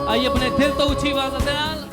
आइए अपने दिल तो ऊंची आवाज से नाल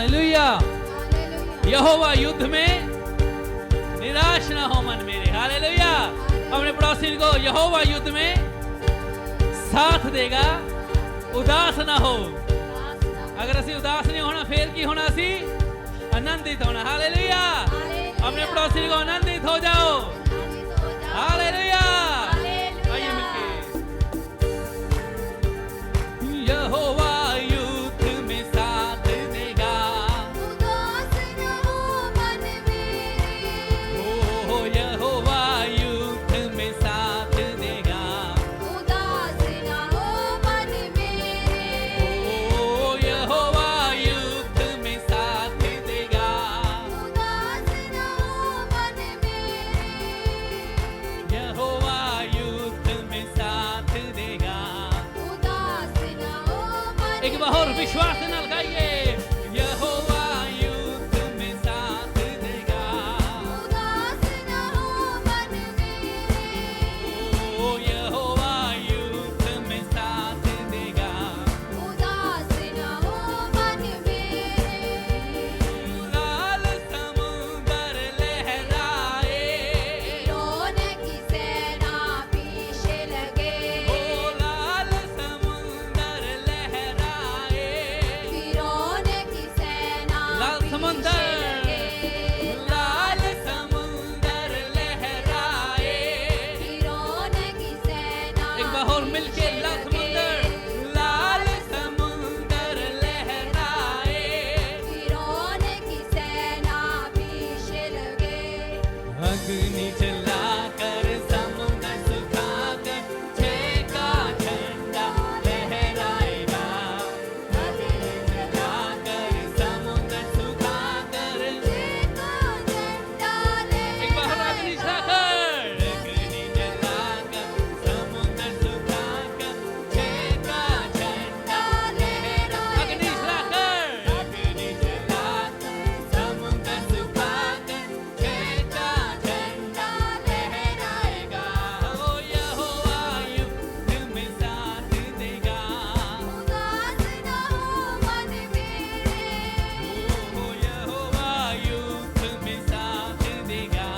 हालेलुया। यहोवा युद्ध में निराश ना हो मन मेरे। हालेलुया। अपने पड़ोसी को यहोवा युद्ध में साथ देगा, उदास ना हो। अगर असी उदास नहीं होना फिर की होना, असी आनंदित होना। हालेलुया। अपने पड़ोसी को आनंदित हो जाओ। हालेलुया। आइए मिलके। यहोवा युद्ध में साथ देगा, उदास न हो मन मेरे। ओ यहोवा युद्ध में साथ देगा, उदास न हो मन मेरे। ओ यहोवा युद्ध में साथ देगा, उदास न हो मन मेरे। यहोवा युद्ध में साथ देगा। उदास न हो मन एक बार और विश्वास नाल गाइए, यहोवा युद्ध में साथ देगा, उदास न हो मन मेरे। ओ यहोवा युद्ध में साथ देगा। उदास न हो मन मेरे। लाल समुंदर लहराए, फिरौन की सेना पीछे लगे। ओ लाल समुंदर लहराए, फिरौन की सेना लाल पीछे समुंदर, लगे। लाल समुंदर लहराए। फिरौन की सेना एक बार और मिलके लाल समुंदर, लाल समुंदर लहराए। फिरौन की सेना पीछे लगे। अग्नि जलाकर समुद्र सुखाकर, छह का झंडा लहराएगा। अग्नि जलाकर समुद्र सुखाकर, देखो झंडा एक बार और अग्नि जलाकर, अग्नि जलाकर समुद्र सुखाकर, छह का झंडा लहराएगा। अग्नि जलाकर, अग्नि जलाकर समुद्र सुखाकर, छह का झंडा लहराएगा। ओ यहोवा युद्ध में साथ देगा, उदास न हो मन मेरे। ओ यहोवा युद्ध में साथ देगा,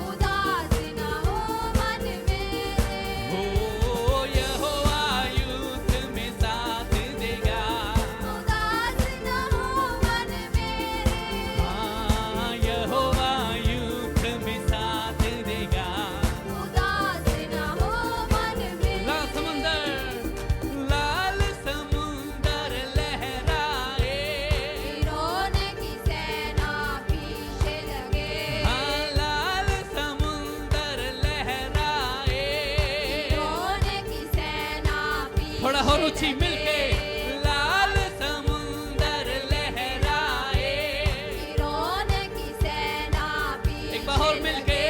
उदास न हो मन मेरे। ओ यहोवा युद्ध में साथ देगा। उदास न हो मन मेरे। हाँ यहोवा युद्ध में साथ देगा। उदास न हो मन मेरे। लाल समुंदर, लाल समुंदर लहराए। फिरौन की सेना पीछे लगे। हाँ लाल समुंदर लहराए। फिरौन की सेना पीछे थोड़ा और ऊंची मिलके, लाल समुंदर लहराए। फिरौन की सेना पीछे एक बार और मिलके,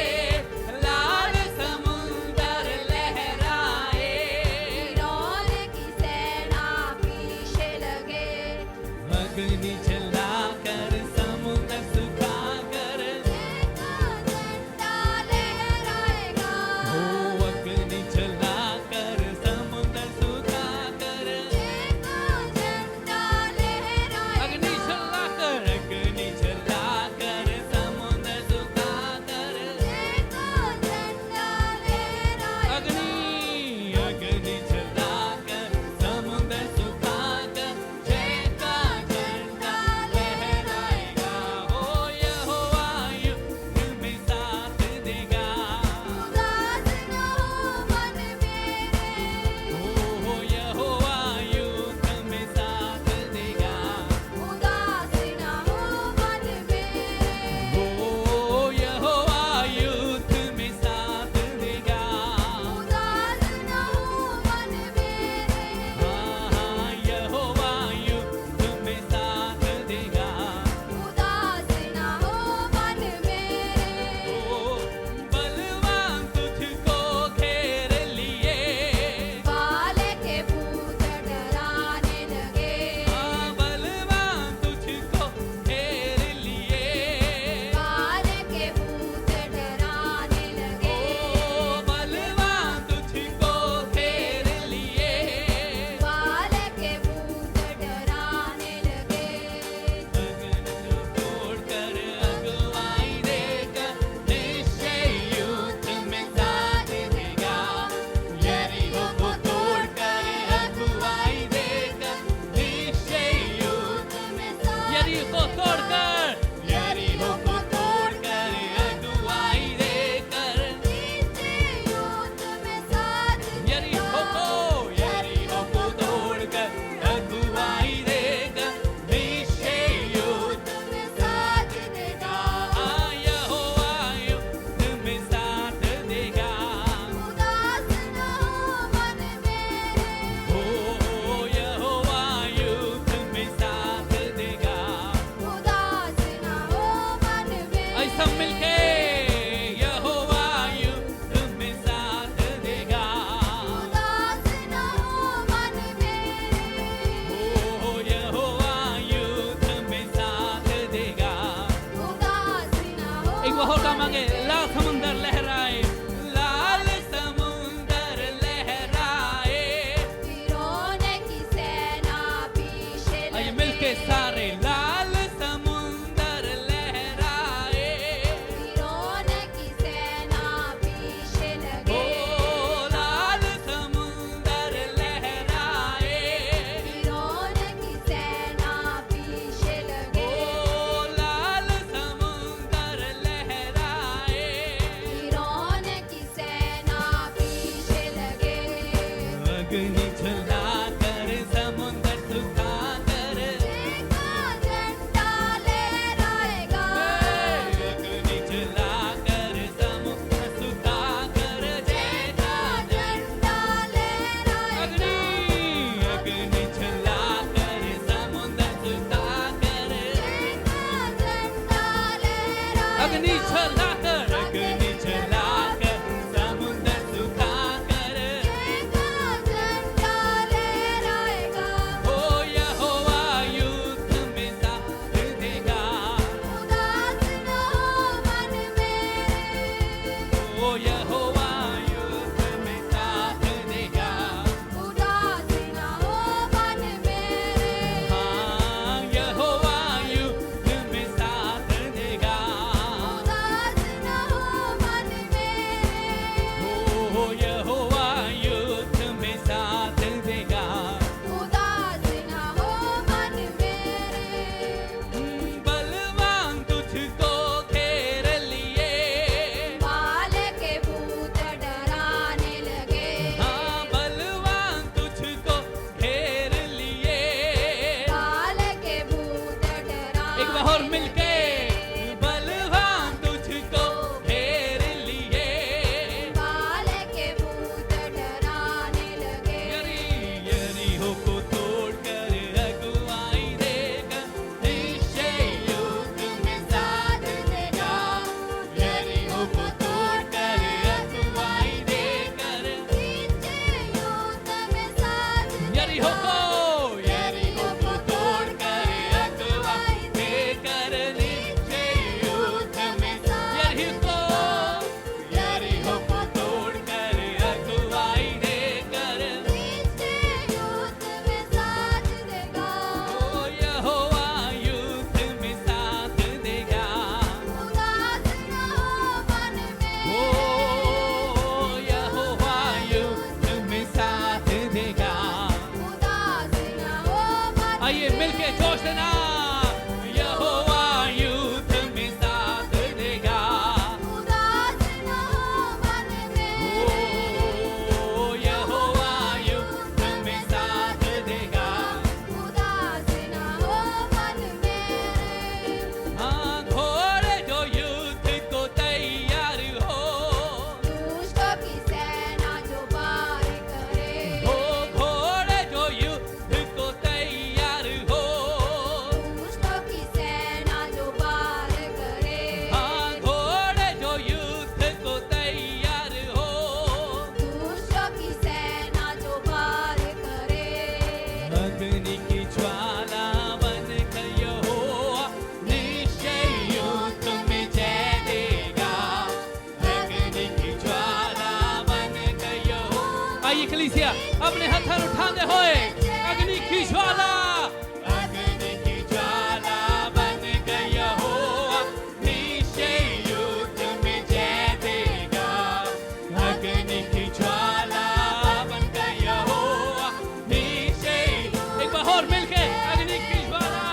लाल समुंदर लहराए। फिरौन की सेना पीछे लगे। अग्नि जलाकर समुद्र सुखाकर, देखो झंडा लहराएगा। ओ अग्नि जलाकर समुद्र सुखाकर, देखो झंडा लहराएगा। अग्नि जलाकर, अग्नि जलाकर समुद्र सुखाकर, देखो झंडा लहराएगा। अग्नि अग्नि जलाकर समुद्र सुखाकर, छह का झंडा लहराएगा। तोड़कर यरीहो को तोड़कर अगुवाई देकर नीचे युद्ध में साथ यरीहो को तोड़कर अगुवाई देकर नीचे युद्ध में साथ देगा यहोवा युद्ध में साथ देगा उदास न हो मन मेरे ओ यहोवा युद्ध में साथ देगा उदास न हो मन मेरे आई सब मिलके यहोवा युद्ध में साथ देगा उदास न हो मन मेरे ओ यहोवा युद्ध में साथ देगा उदास न हो एक बार और गाएंगे लाल समुंदर लहराए लाल समुंदर लहराए फिरौन की सेना पीछे आइए मिलके सारे लाल समुंदर लहराए फिरौन की सेना पीछे ओ लगे लाल समुंदर लहराए फिरौन की सेना पीछे लगे ओ लाल समुंदर लहराए फिरौन की सेना पीछे लगे अग्नि जलाकर समुंदर सुखाकर देखा झंडा लहराएगा अग्नि जलाकर समुंदर सुखाकर देखा झंडा लहराएगा अग्नि जलाकर समुंदर सुखाकर देखा झंडा लहराएगा अग्नि जलाकर समुंदर सुखाकर देखा झंडा लहराएगा ओ यहोवा युद्ध में साथ देगा उदास न हो मन मेरे ओ यहोवा युद्ध में साथ देगा उदास न हो मन मेरे हाँ यहोवा युद्ध में साथ देगा उदास न हो मन मेरे ओ यहोवा युद्ध में साथ देगा उदास न हो मन मेरे बलवान तुझको घेर लिए बाल के भूत डराने लगे हाँ बलवान तुझको घेर लिए बाल के भूत डराने एक बार और मिलके बलवान तुझको घेर लिए बाल के भूत डराने लगे यरीहो को तोड़कर अगुवाई देगा निश्चय युद्ध में साथ देगा यरीहो को तोड़कर अगुवाई देकर नीचे युद्ध में साथ यरीहो को तोड़कर अगुवाई देकर निश्चय युद्ध में यरीहो को तोड़कर अगुवाई देकर नीचे युद्ध में साथ देगा ओ यहोवा युद्ध में साथ देगा उदास न हो मन ओ मेरे यहोवा युद्ध में साथ देगा उदास न हो मन आइए मिलके जोश देना यहोवा युद्ध में साथ देगा उदास न हो मन मेरे ओ यहोवा युद्ध में साथ देगा उदास न हो मन मेरे हाँ घोड़े जो युद्ध को तैयार हो दुष्टों की सेना जो पार करे ओ घोड़े जो युद्ध को तैयार हो दुष्टों की सेना जो पार करे हाँ घोड़े जो युद्ध को तैयार हो दुष्टों की सेना जो पार करे अग्नि की ज्वाला बन गयो निश्चय युद्ध में जय देगा अग्नि की ज्वाला बन गयो आइए कलीसिया अपने हथेर उठाते हुए अग्नि की ज्वाला बन गयो निश्चय युद्ध में जय देगा अग्नि की ज्वाला बन गयो निश्चय एक बार और मिलके अग्नि की ज्वाला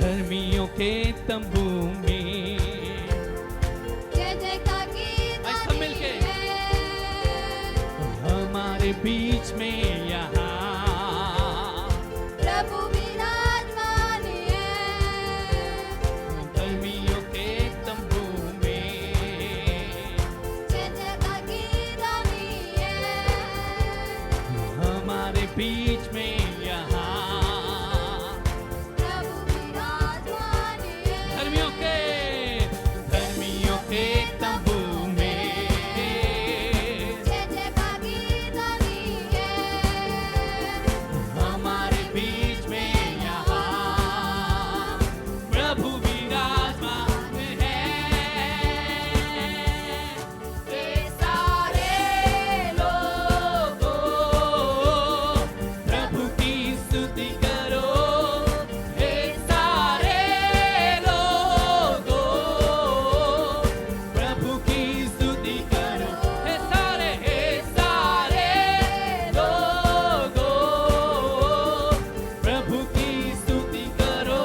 धर्मियों के तंबू में जय जय का गीत आज सब मिलके। हमारे बीच में यहाँ प्रभु विराजमान है धर्मियों के तंबू में जय जय का गीत है हमारे बीच में यहाँ प्रभु विराजमान है धर्मियों के तंबू में जय जय का गीत है हमारे बीच में यहाँ प्रभु विराजमान है ये सारे लोगों प्रभु की स्तुति करो हे सारे लोगों प्रभु की स्तुति करो हे सारे लोगों प्रभु की स्तुति करो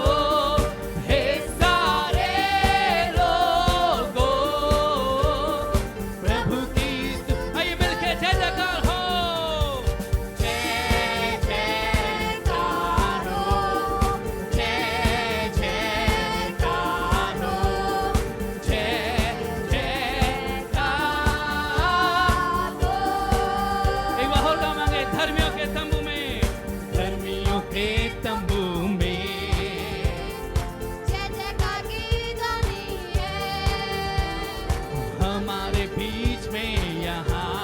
हे सारे लोगों प्रभु की स्तुति आइए मिलके जय जयकार हो जय जयकार हो जय जयकार हो जय जयकार एक बार और गावांगे धर्मियों के तंबू में धर्मियों के तंबू में जय जय का गीत है हमारे बीच में यहाँ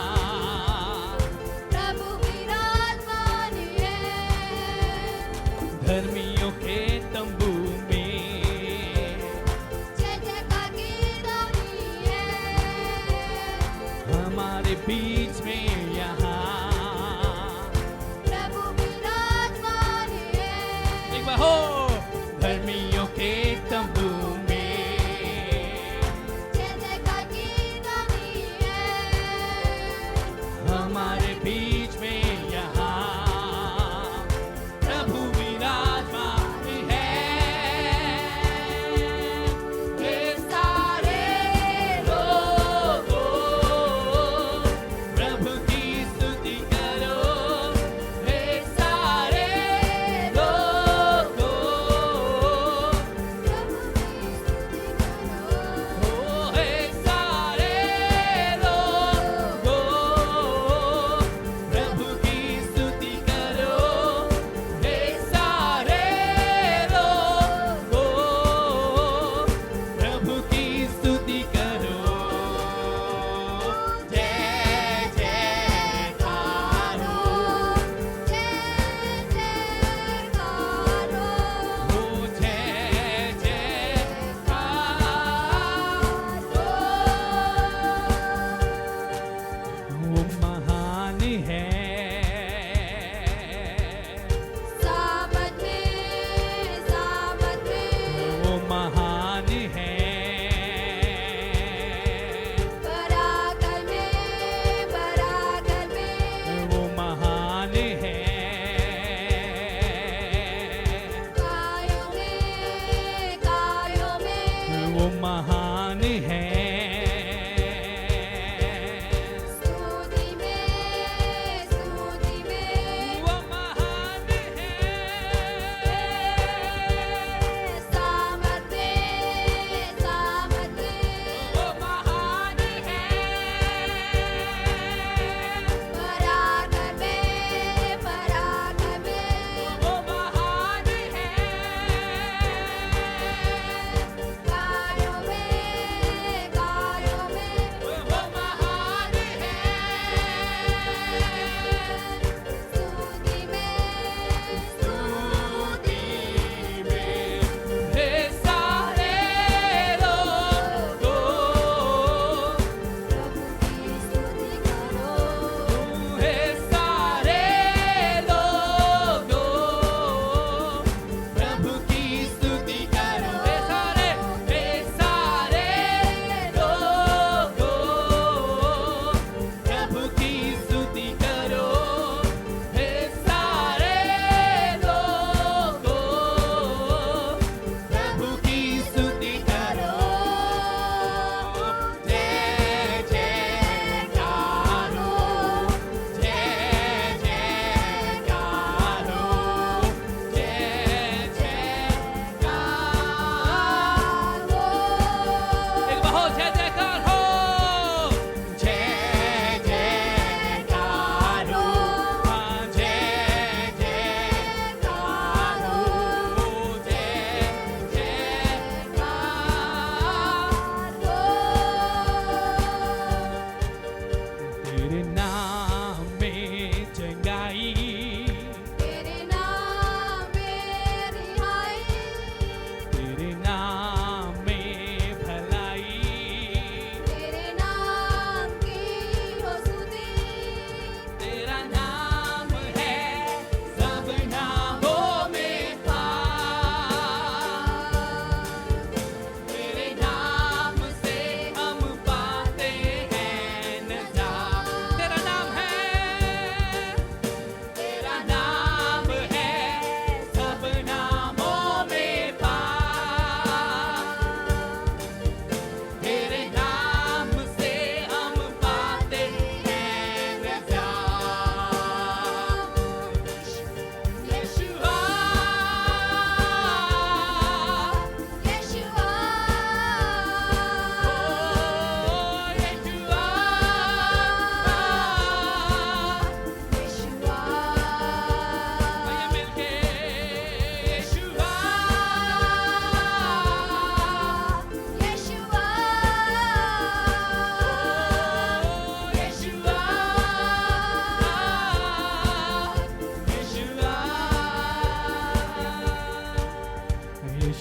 प्रभु विराजमान है धर्मियों के तंबू में जय जय का गीत है हमारे बीच में यहाँ प्रभु विराजमान है एक बार हो धर्मियों के तंबू में जय जय का गीत है हमारे बीच में यहाँ प्रभु विराजमान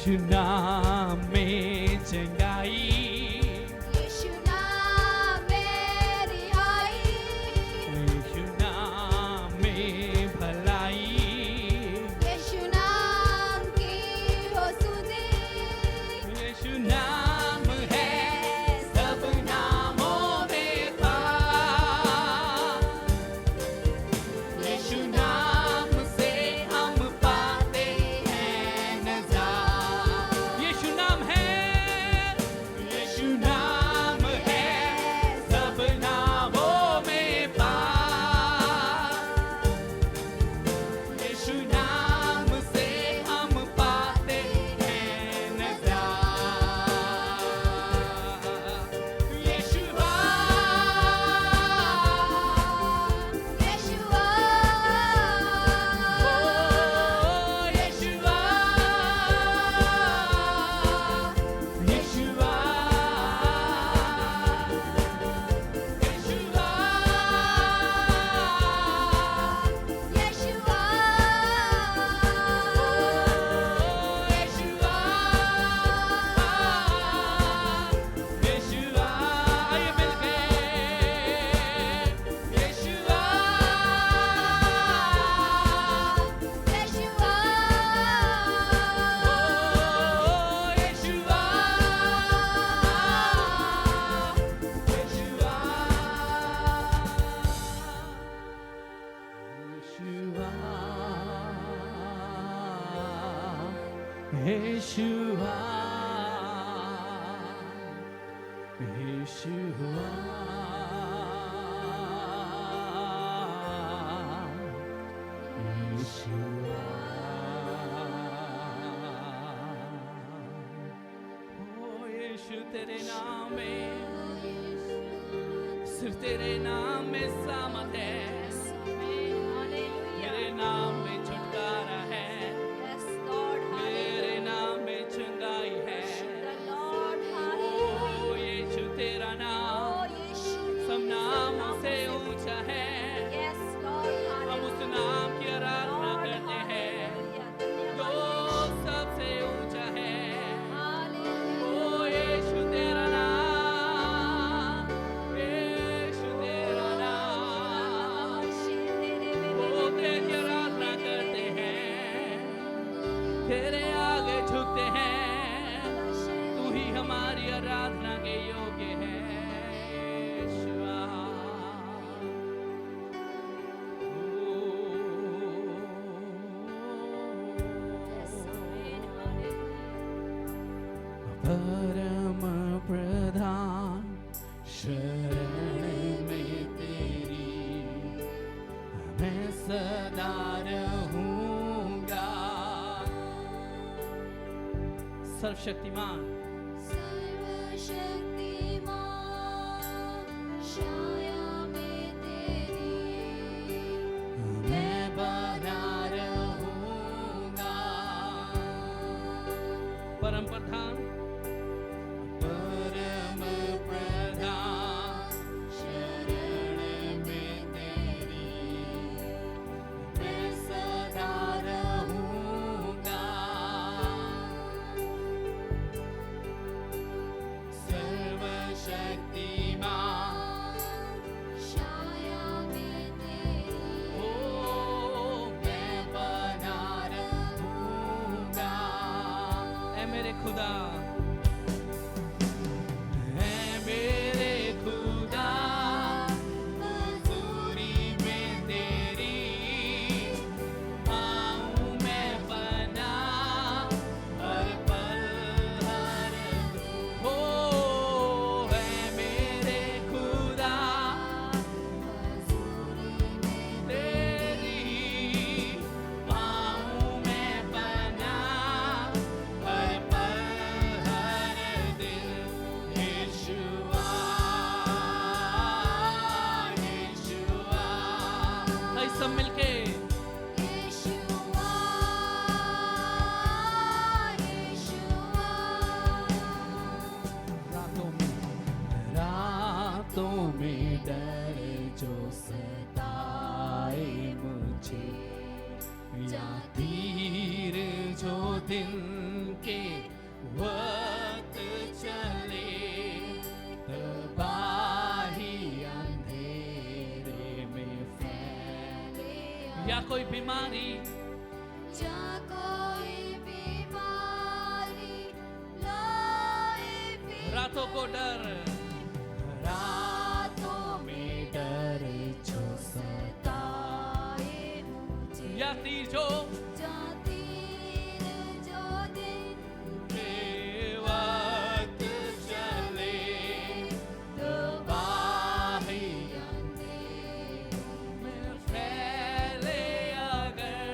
यीशु नाम में चंगाई, यीशु नाम में रिहाई, यीशु नाम में भलाई, यीशु नाम की हो सुधी, यीशु नाम है सब नामों में पार, यीशु नाम से हम पाते हैं नजात। यीशु नाम है, यीशु नाम है सब नामों में पार, यीशु नाम से हम पाते हैं नजात। यीशुआ, यीशुआ, ओ यीशुआ, यीशुआ, यीशुआ, यीशुआ, यीशुआ, आइए मिलके यीशुआ, यीशुआ, ओ यीशुआ, यीशुआ, यीशुआ, यीशुआ, ओ यीशु तेरे नाम में, सिर्फ तेरे नाम में सामर्थ है, तेरे नाम में छुटकारा है, तेरे नाम में चंगाई है। ओ यीशु तेरा नाम सब नामों से ऊंचा है, हम उस नाम की आराधना करते हैं जो सबसे ऊंचा है। ओ यीशु तेरा नाम, यीशु तेरा नाम, ओ तेरी आराधना करते हैं, तेरे आगे झुकते हैं, तू ही हमारी आराधना के योग्य है। यीशुआ, परम प्रधान शरण में तेरी मैं सदा रहूंगा। सर्वशक्तिमान छाया में तेरी मैं बना रहूंगा। परम प्रधान, परम प्रधान शरण में तेरी मैं सदा रहूंगा। सर्वशक्तिमान छाया में तेरी ओ मैं बना रहूंगा। ऐ मेरे खुदा, ऐ मेरे खुदा, हुजूरी में तेरी आऊं मैं बना हर पल हर हो। ऐ मेरे खुदा, तेरी आऊं मैं बना हर पल हर दिन। यीशुआ, यीशुआ, आइए सब मिलके यीशुआ, यीशुआ, रातों में डर जो सताए मुझे, या तीर जो दिल के वक्त चले तबाही अंधेरे में फैले या कोई बीमारी जा कोई बीमारी लाए फिर रातों को डर रातों में डर जो सताए मुझे या तीर जो जा तीर जो दिन के वक्त चले तबाही अंधेरे में फैले अगर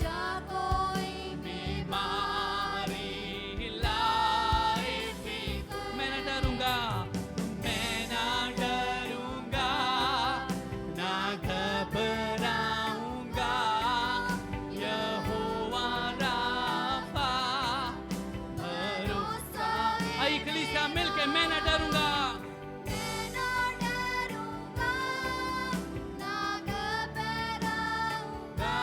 जा कोई बीमारी लाए फिर मैं न डरूंगा ना घबराऊंगा यहोवा राफा भरोसा आई कलीसिया मिलके मैं न डरूंगा मैं ना डरूंगा ना घबराऊंगा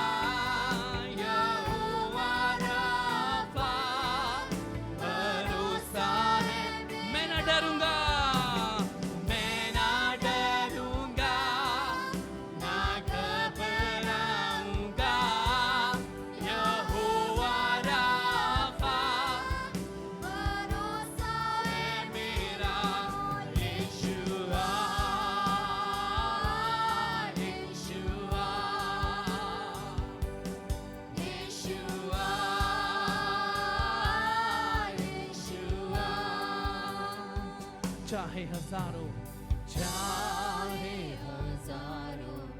यहोवा राफा भरोसा है मैं न डरूंगा मैं न डरूंगा ना घबराऊंगा यहोवा राफा भरोसा है मेरा यीशुआ यीशुआ यीशुआ यीशुआ चाहे हजारों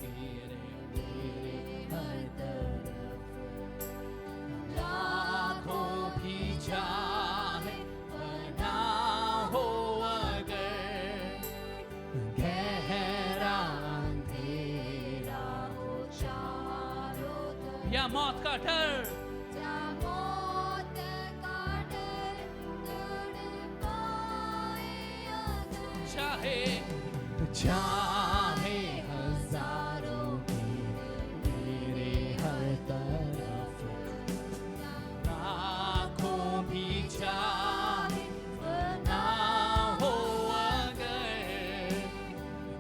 गिरे मेरे हर तरफ लाखों भी चाहे बना हो अगर गहरा अंधेरा हो चारों तरफ या मौत का डर जा मौत का डर तड़पाए अगर चाहे हजारों मेरे हर तरफ लाखों भी चाहे बना हो अगर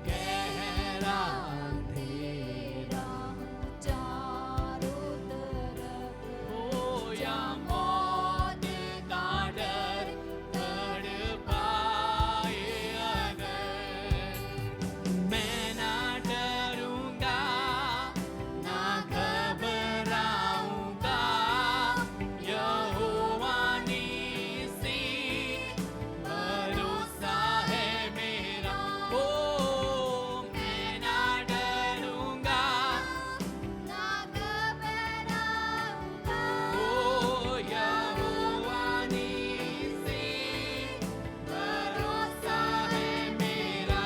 गहरा अंधेरा हो चारों तरफ हो या मौत का डर तड़पाए अगर मैं ना डरूंगा ना घबराऊंगा यहोवा नीसी भरोसा है मेरा ओ मैं ना डरूंगा ना घबराऊंगा ओ यहोवा नीसी भरोसा है मेरा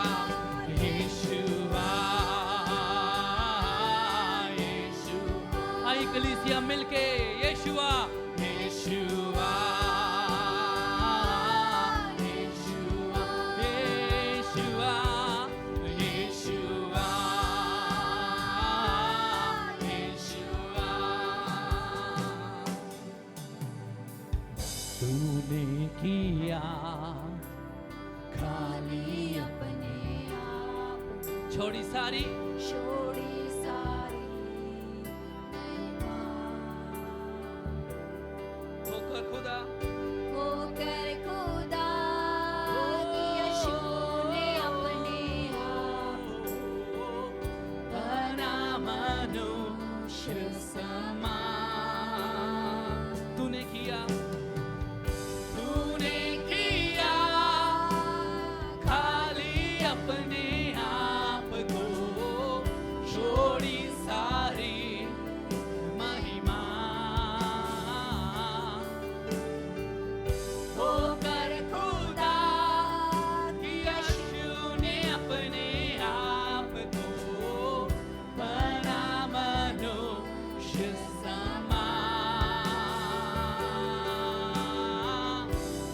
यीशुआ यीशुआ आई कलीसिया मिलके यीशुआ यीशुआ यीशुआ यीशुआ यीशुआ यीशुआ तूने किया खाली अपने आप छोड़ी सारी छोड़ी सारी महिमा होकर खुदा होकर खुदा यीशु ने अपने आप बना मनुष्य समान तूने किया खाली अपने आप को छोड़ी सारी महिमा होकर खुदा यीशु ने अपने आप को बना मनुष्य समान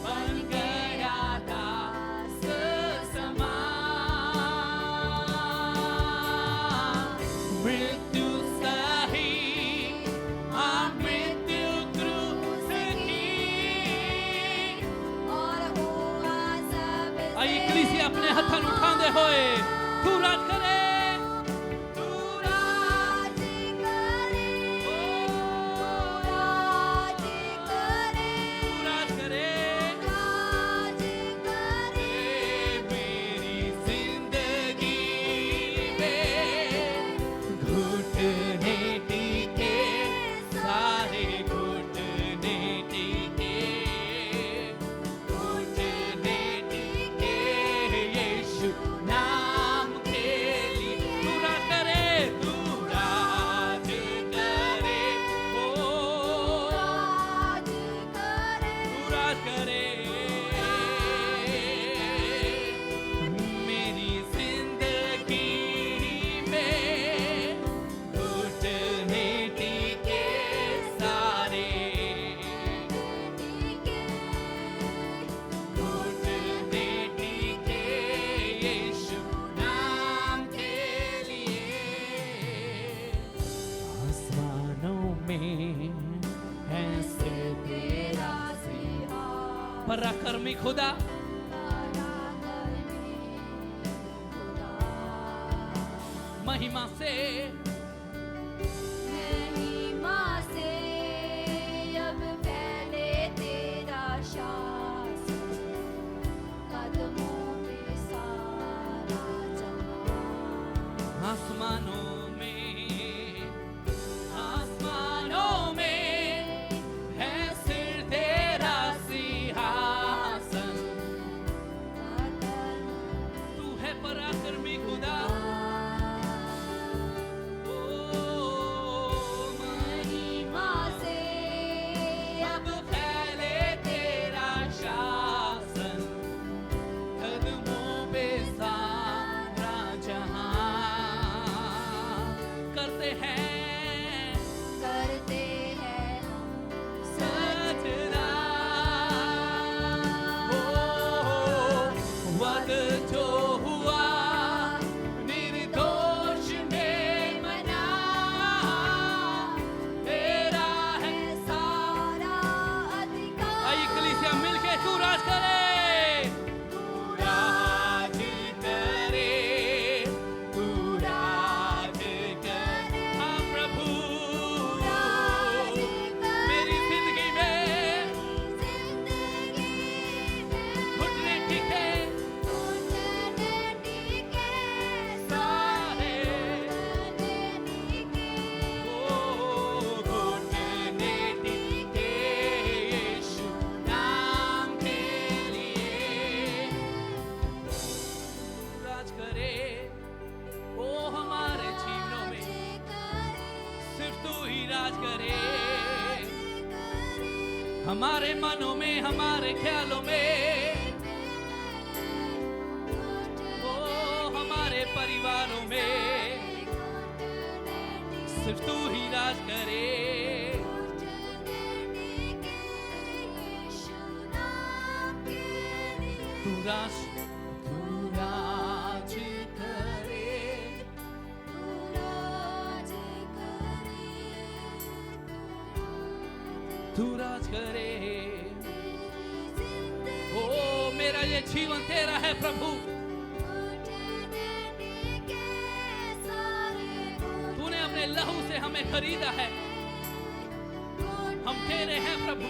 बन गया दास समान मृत्यु सही मृत्यु क्रूस होए तू राज करे तू राज करे राज करे तू राज करे राज करे मेरी जिंदगी में घुटने टीके सारे घुटने टीके घुटने टीके यीशु नाम के लिए तू राज करे तू राज करे ओ राज करे तू राज करे मेरी जिंदगी में घुटने टीके सारे घुटने टीके यीशु नाम के लिए आसमानों में ऐसे तेरा सिंहासन पराक्रमी खुदा महिमा से महिमा से अब फैले तेरा शासन कदमों में सारा जहां आसमानों में है सिर तेरा सिंहासन तू है पराक्रमी खुदा महिमा से अब फैले तेरा शासन कदमों पे सारा जहां करते हैं हम सजना वद जो हुआ निर्दोष में मना तेरा है सारा अधिकार आइए कलीसिया मिलके तू राज करे राज करे तू राज करे हाँ प्रभु मेरी जिंदगी में घुटने टीके सारे ओ घुटने टीके यीशु नाम के लिए तू राज करे ओ हमारे जीवनों में सिर्फ तू ही राज करे हमारे मनों में हमारे ख्यालों में ओ हमारे परिवारों में सिर्फ तू ही राज करे तू राज करे तू राज करे ओ मेरा ये जीवन तेरा है प्रभु तूने अपने लहू से हमें खरीदा है हम तेरे हैं प्रभु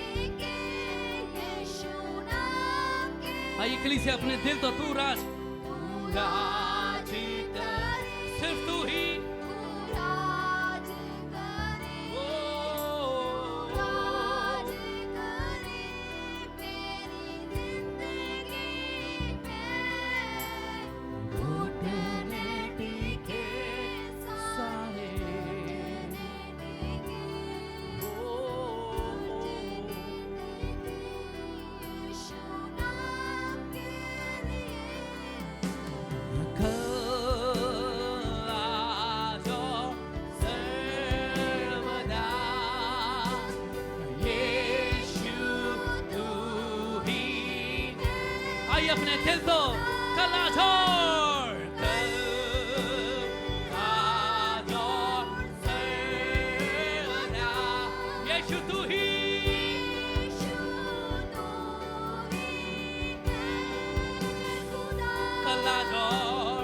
आइए कलीसिया अपने दिल तो तू राज कर सिर्फ तू ही अपने दिल तो कला छोड़ यीशु तू ही कला छोड़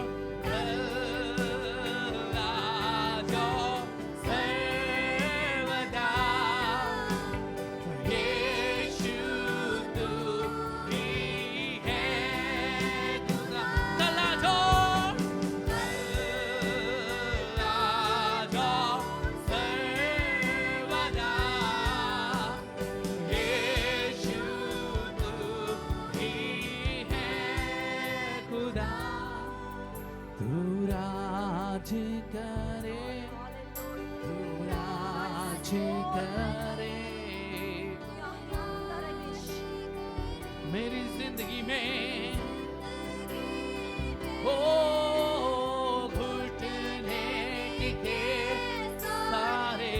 करे मेरी जिंदगी में ओ घुटने टिके सारे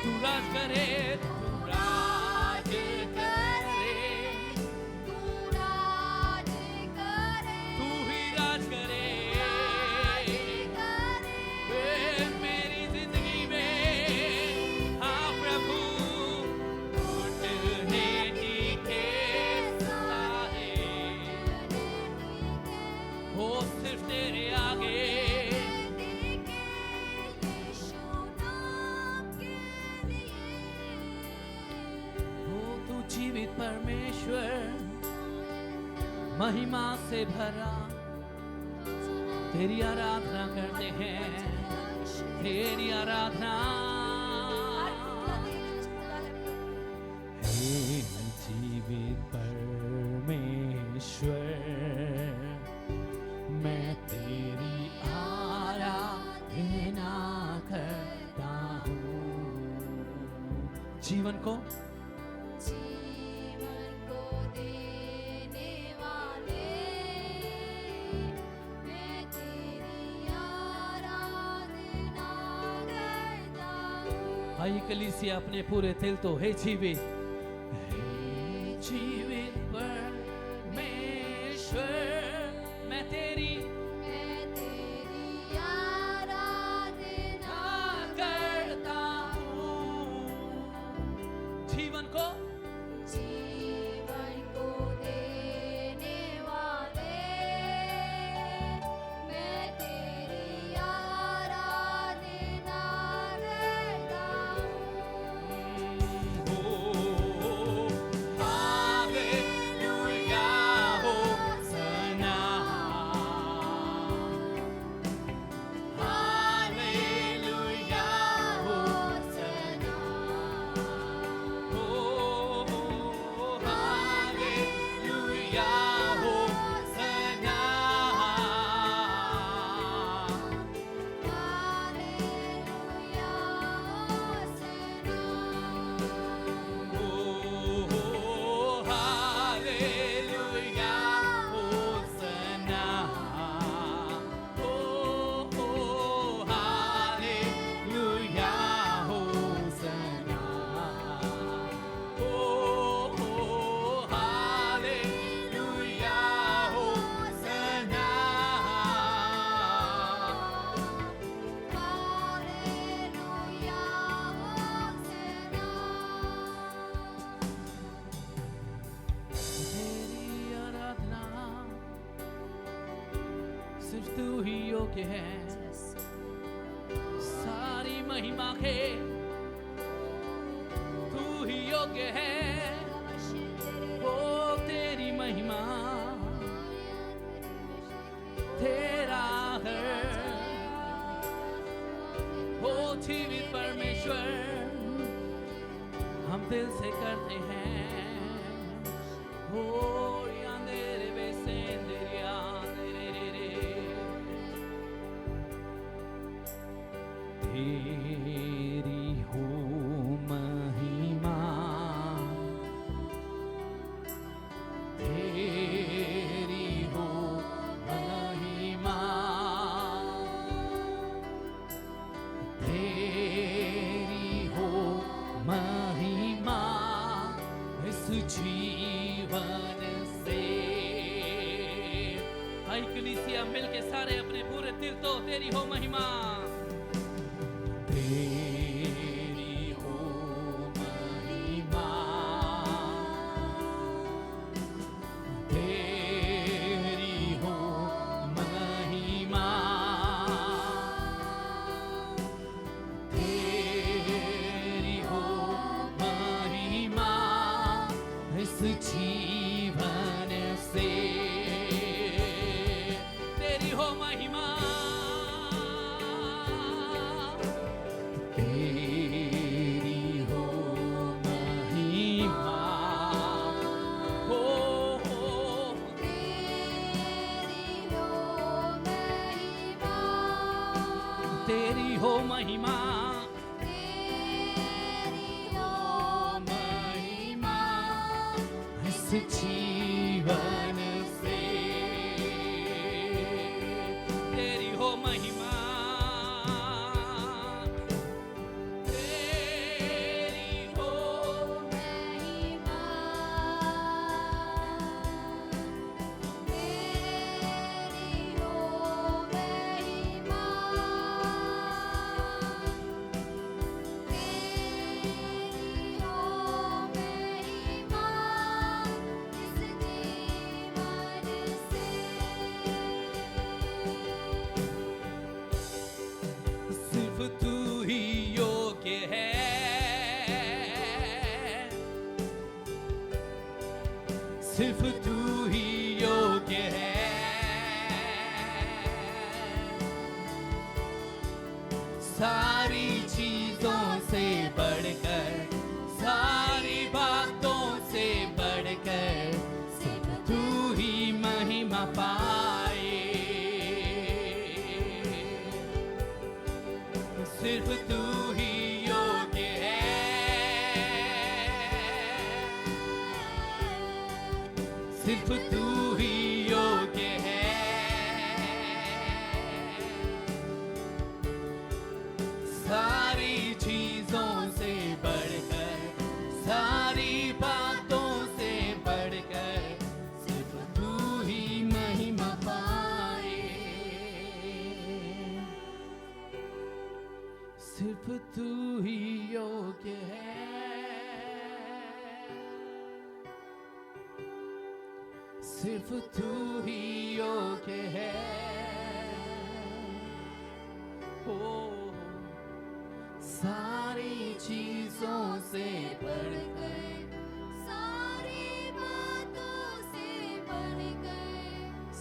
तू राज करे तू ही राज करे मेरी जिंदगी में हाँ प्रभु घुटने टिके सारे हो सिर्फ तेरे आगे जीवित परमेश्वर महिमा से भरा तेरी आराधना करते हैं तेरी आराधना हे जीवित परमेश्वर मैं तेरी आराधना करता हूँ जीवन को आइए कलीसिया अपने पूरे दिल तो हे जीवित परमेश्वर मैं तेरी आराधना करता हूँ जीवन को देने वाले मैं तेरी आराधना करता तू ही योग्य है सारी महिमा के तू ही योग्य है वो तेरी महिमा तेरा है वो जीवित परमेश्वर हम दिल से करते हैं हो तेरे बेसेंदरिया तेरी हो महिमा तेरी हो महिमा तेरी हो महिमा इस जीवन से आई कलीसिया मिलके सारे अपने पूरे दिल तो तेरी हो महिमा तेरी हो महिमा तेरी हो महिमा तेरी हो महिमा इस जीवन से तेरी हो महिमा हो महिमा, तेरी हो महिमा इस जीवन से। तेरी हो महिमा, तेरी हो महिमा, तेरी हो महिमा, तेरी हो महिमा इस जीवन से। सिर्फ तू ही योग्य है, सिर्फ तू ही योग्य है। सारी चीजों से बढ़कर, सारी बातों से बढ़कर सिर्फ तू ही महिमा पाए। सिर्फ तू ही योग्य है, सिर्फ तू ही योग्य है। सारी चीजों से बढ़कर, सारी बातों से बढ़कर सिर्फ तू ही महिमा पाए। सिर्फ तू ही योग्य है, सिर्फ तू ही योग्य है। ओ सारी चीजों से बढ़कर, सारी बातों से बढ़कर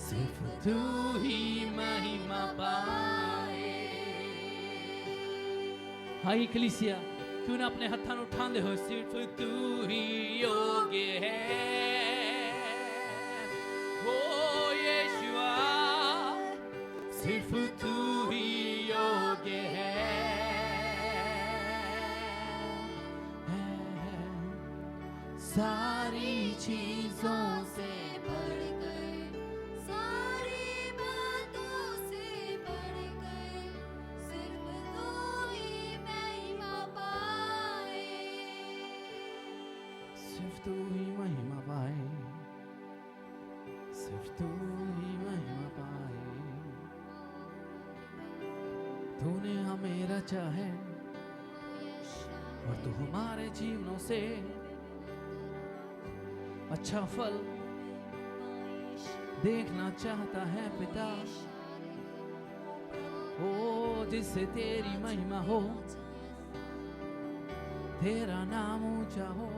सिर्फ तू ही महिमा पाए। हाय कलीसिया, क्यों ना अपने हत्थां नूं उठांदे हो, सिर्फ तू ही योग्य है। ओ यीशुआ, सिर्फ तू ही योग्य है। सारी चीजों से बढ़कर, सारी बातों से बढ़कर सिर्फ तू ही महिमा पाए। सिर्फ तू ही महिमा पाए, सिर्फ तू ही महिमा पाए। तूने हमें रचा है और तू हमारे जीवनों से अच्छा फल देखना चाहता है पिता। ओ जिससे तेरी महिमा हो, तेरा नाम ऊंचा हो।